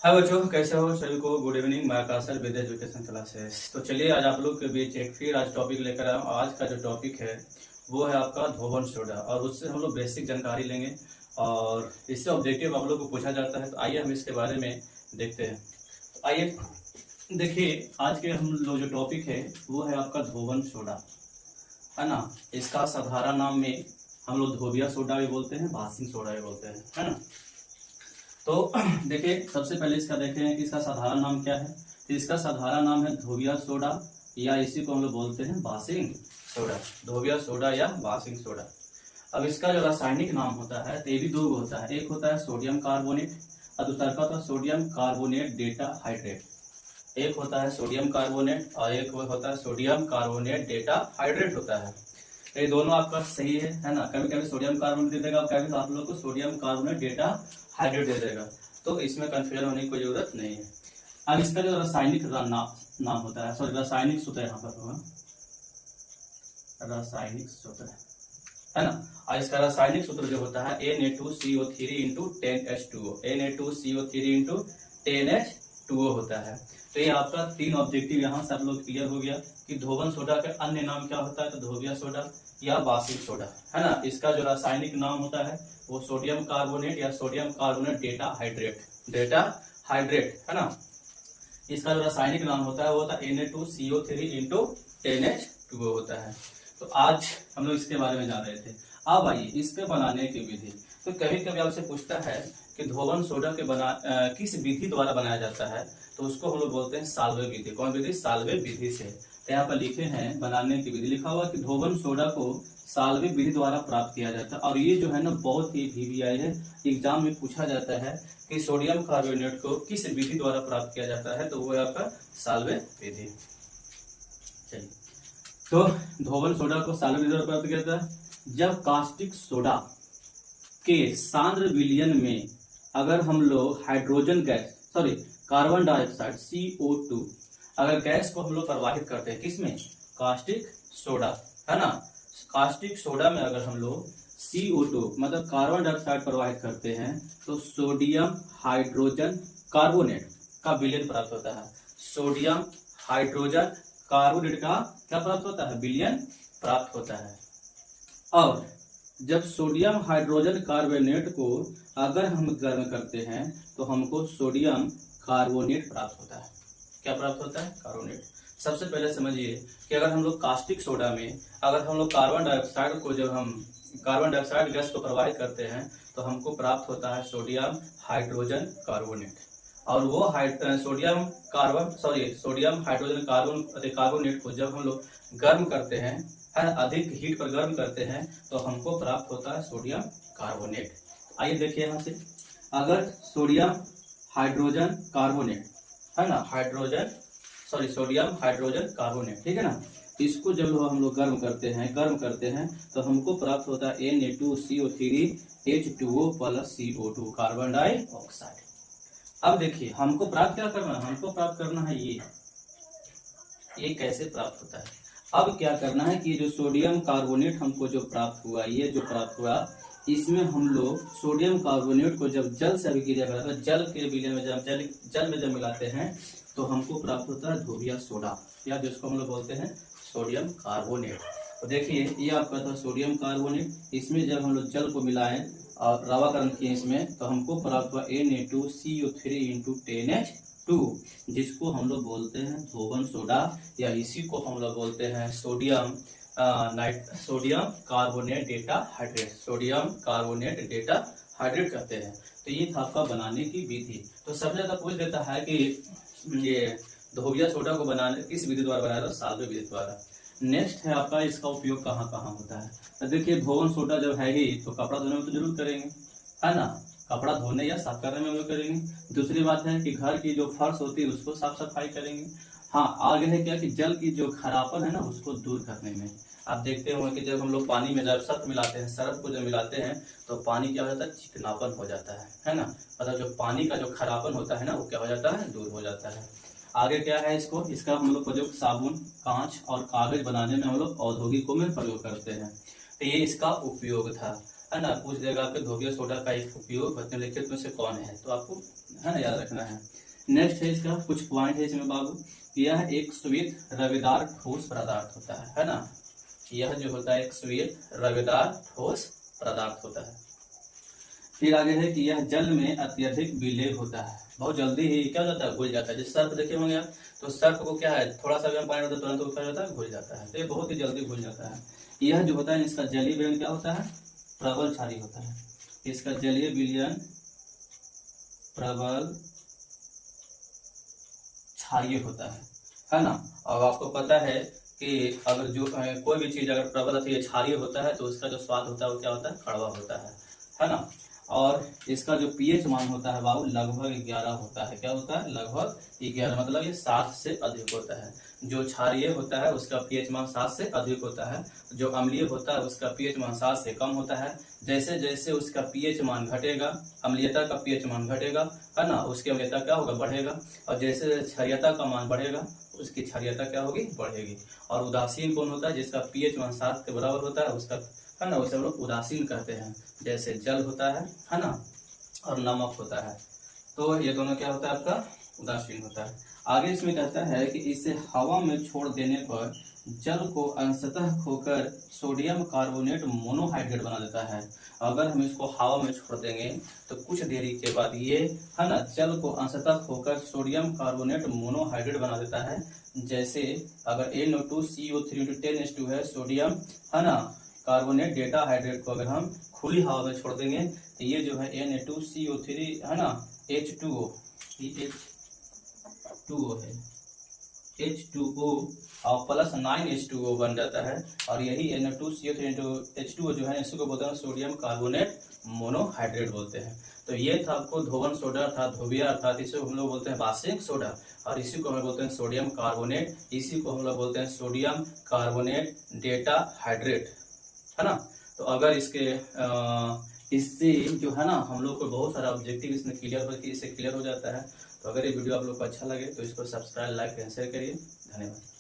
हाय बच्चों, कैसे हो? सभी को गुड इवनिंग। मैं आकाश सर, विद एजुकेशन क्लासेस। तो चलिए आज आप लोग के बीच एक फिर आज टॉपिक लेकर आया हूं। आज का जो टॉपिक है वो है आपका धोबन सोडा, और उससे हम लोग बेसिक जानकारी लेंगे और इससे ऑब्जेक्टिव आप लोग को पूछा जाता है। तो आइए हम इसके बारे में देखते हैं। तो आइए देखिए, आज के हम लोग जो टॉपिक है वो है आपका धोबन सोडा, है ना। इसका साधारण नाम में हम लोग धोबिया सोडा भी बोलते हैं, बासिंग सोडा भी बोलते हैं, है ना। तो देखिए, सबसे पहले इसका देखें कि इसका साधारण नाम क्या है। तो इसका साधारण नाम है धोबिया सोडा, या इसी को हम लोग बोलते हैं बासिंग सोडा। धोबिया सोडा या बासिंग सोडा। अब इसका जो रासायनिक नाम होता है तो ये भी दो होता है। एक होता है सोडियम कार्बोनेट और दूसरा का होता है सोडियम कार्बोनेट डेटा हाइड्रेट। एक होता है सोडियम कार्बोनेट और एक होता है सोडियम कार्बोनेट डेटा हाइड्रेट होता है। ये दोनों आपका सही है ना। कभी कभी सोडियम कार्बोनेट दे देगा, कभी आप लोग को सोडियम कार्बोनेट डेटा हाइड्रेट दे देगा, तो इसमें कंफ्यूजन होने की कोई जरूरत नहीं है। अब इसका जो रासायनिक नाम होता है, सॉरी रासायनिक सूत्र यहाँ पर होगा, रासायनिक सूत्र, है ना। और इसका रासायनिक सूत्र जो होता है Na2CO3 into 10H2O, Na2CO3 into 10H2O होता है। तो ये आपका तीन ऑब्जेक्टिव यहाँ से आप लोग क्लियर हो गया कि धोबन सोडा का अन्य नाम क्या होता है। तो धोबिया सोडा या बासिंग सोडा, है ना। इसका जो रासायनिक नाम होता है वो सोडियम कार्बोनेट या सोडियम कार्बोनेट डेटा हाइड्रेट, है ना। इसका जो रासायनिक नाम होता है वो होता है Na2CO3 इंटू 10H2O होता है। तो आज हम लोग इसके बारे में जान रहे थे। अब आइए इसके बनाने की विधि। तो कभी कभी आपसे पूछता है कि धोबन सोडा के किस विधि द्वारा बनाया जाता है, तो उसको हम लोग बोलते हैं साल्वे विधि। कौन विधि? साल्वे विधि से। तो यहाँ पर लिखे हैं बनाने की विधि, लिखा हुआ कि धोबन सोडा को साल्वे विधि द्वारा प्राप्त किया जाता है। और ये जो है ना बहुत ही VVI है, एग्जाम में पूछा जाता है कि सोडियम कार्बोनेट को किस विधि द्वारा प्राप्त किया जाता है, तो वो है आपका साल्वे विधि। चलिए, तो धोबन सोडा को साल्वे विधि द्वारा प्राप्त किया जाता है जब कास्टिक सोडा के सांद्र विलयन में अगर हम लोग hydrogen gas, sorry carbon dioxide CO2, अगर गैस को हम लोग प्रवाहित करते हैं किसमें? कास्टिक सोडा, है ना। कास्टिक सोडा में अगर हम लोग CO2 मतलब कार्बन डाइऑक्साइड प्रवाहित करते हैं तो सोडियम हाइड्रोजन कार्बोनेट का विलयन प्राप्त होता है। सोडियम हाइड्रोजन कार्बोनेट का क्या प्राप्त होता है? विलयन प्राप्त होता है। और जब सोडियम हाइड्रोजन कार्बोनेट को अगर हम गर्म करते हैं तो हमको सोडियम कार्बोनेट प्राप्त होता है। क्या प्राप्त होता है? कार्बोनेट। सबसे पहले समझिए कि अगर हम लोग कास्टिक सोडा में अगर हम लोग कार्बन डाइऑक्साइड को जब हम कार्बन डाइऑक्साइड गैस को प्रवाहित करते हैं तो हमको प्राप्त होता है सोडियम हाइड्रोजन कार्बोनेट। और वो सोडियम हाइड्रोजन कार्बोनेट को जब हम लोग गर्म करते हैं, अधिक हीट पर गर्म करते हैं, तो हमको प्राप्त होता है सोडियम कार्बोनेट। आइए देखिए यहाँ से, अगर सोडियम हाइड्रोजन कार्बोनेट, है ना, सोडियम हाइड्रोजन कार्बोनेट, ठीक है ना। इसको जब हम लोग गर्म करते हैं तो हमको प्राप्त होता है Na2CO3 H2O plus CO2 carbon dioxide. अब देखिए हमको प्राप्त क्या करना है? हमको प्राप्त करना है ये कैसे प्राप्त होता है? अब क्या करना है कि जो सोडियम कार्बोनेट हमको जो प्राप्त हुआ, ये जो प्राप्त हुआ, इसमें हम लोग सोडियम कार्बोनेट को जब जल से अभिक्रिया कराते हैं, जल के विलयन में जल में जब मिलाते हैं तो हमको प्राप्त होता है धोबिया सोडा, या जिसको हम लोग बोलते हैं सोडियम कार्बोनेट। तो देखिए ये आपका था सोडियम कार्बोनेट, इसमें जब हम लोग जल को मिलाएं और रवाकरण किए इसमें, तो हमको प्राप्त हुआ Na2CO3 इंटू 10H2, जिसको हम लोग बोलते हैं धोबन सोडा, या इसी को हम लोग बोलते हैं sodium carbonate data hydrate, sodium carbonate data hydrate कहते हैं। तो ये था आपका बनाने की विधि। तो सबसे ज्यादा पूछ देता है कि ये धोबिया सोडा को बनाने किस विधि द्वारा बनाया था? साल्वे विधि द्वारा। नेक्स्ट है आपका इसका उपयोग कहाँ कहाँ होता है। तो देखिए धोबन सोडा जब है ही तो कपड़ा धोने में तो जरूर करेंगे, है ना। कपड़ा धोने या साफ करने में हम लोग करेंगे। दूसरी बात है कि घर की जो फर्श होती है उसको साफ सफाई करेंगे। हाँ, आगे है क्या कि जल की जो खरापन है ना उसको दूर करने में। आप देखते होंगे कि जब हम लोग पानी में जब सर्फ मिलाते हैं, सर्फ को जब मिलाते हैं तो पानी क्या हो जाता है? चिकनापन हो जाता है ना। मतलब जो पानी का जो खरापन होता है ना वो क्या हो जाता है? दूर हो जाता है। आगे क्या है इसका हम लोग प्रयोग साबुन, कांच और कागज बनाने में हम लोग औद्योगिकों में प्रयोग करते हैं। तो ये इसका उपयोग था। है ना, पूछ देगा आपके धोबिया सोडा का एक उपयोग निम्नलिखित में से कौन है, तो आपको है ना याद रखना है। नेक्स्ट है इसका कुछ पॉइंट है इसमें बाबू, यह एक श्वेत रवेदार ठोस पदार्थ होता है ना, यह जो होता है एक श्वेत रवेदार ठोस पदार्थ होता है। फिर आगे है कि यह जल में अत्यधिक विलेय होता है, बहुत जल्दी ही क्या हो जाता है, घुल जाता है। जिस सर्प देखे होंगे आप, तो सर्प को क्या है, थोड़ा सा गर्म पानी होता है तुरंत वो क्या हो जाता है, घुल जाता है, तो ये बहुत ही जल्दी घुल जाता है। यह जो होता है इसका जलीय विलयन क्या होता है, प्रबल क्षारीय होता है। इसका जलीय विलयन प्रबल क्षारीय होता है ना। अब आपको पता है कि अगर जो कोई भी चीज अगर प्रबल अथवा क्षारीय होता है तो उसका जो स्वाद होता है वो क्या होता है, कड़वा होता है ना। और इसका जो पीएच मान होता है बाबू लगभग 11 होता है, क्या होता है, लगभग 11, मतलब ये 7 से अधिक होता है। जो क्षारीय होता है उसका पीएच मान 7 से अधिक होता है, जो अम्लीय होता है उसका पीएच मान 7 से कम होता है। जैसे जैसे उसका पीएच मान घटेगा, अम्लीयता का पीएच मान घटेगा, है ना, उसकी अम्लीयता क्या होगा, बढ़ेगा। और जैसे क्षारीयता का मान बढ़ेगा उसकी क्षारीयता क्या होगी, बढ़ेगी। और उदासीन कौन होता है, जिसका पीएच मान 7 के बराबर होता है उसका, है ना, उसे हम लोग उदासीन कहते हैं। जैसे जल होता है ना, और नमक होता है, तो ये दोनों क्या होता है आपका, उदासीन होता है। आगे इसमें कहता है कि इसे हवा में छोड़ देने पर जल को अंशतः खोकर सोडियम कार्बोनेट मोनोहाइड्रेट बना देता है। अगर हम इसको हवा में छोड़ देंगे तो कुछ देरी के बाद ये, है ना, जल को अंशतः खोकर सोडियम कार्बोनेट मोनोहाइड्रेट बना देता है। जैसे अगर NO2CO3 है सोडियम, है ना, कार्बोनेट डेटा हाइड्रेट को अगर हम खुली हवा में छोड़ देंगे तो ये जो है Na2CO3, है ना, H2O, H2O है, H2O और प्लस 9H2O बन जाता है। और यही Na2CO3H2O जो है इसको बोलते हैं सोडियम कार्बोनेट मोनोहाइड्रेट बोलते हैं। तो ये था आपको धोवन सोडा अर्थात धोबिया, अर्थात इसे हम लोग बोलते हैं बासिक सोडा, और इसी को हम बोलते हैं सोडियम कार्बोनेट, इसी को हम लोग बोलते हैं सोडियम कार्बोनेट डेटा हाइड्रेट, है ना। तो अगर इससे जो है ना हम लोग को बहुत सारा ऑब्जेक्टिव इसमें इससे क्लियर हो जाता है। तो अगर ये वीडियो आप लोग को अच्छा लगे तो इसको सब्सक्राइब, लाइक एंड शेयर करिए। धन्यवाद।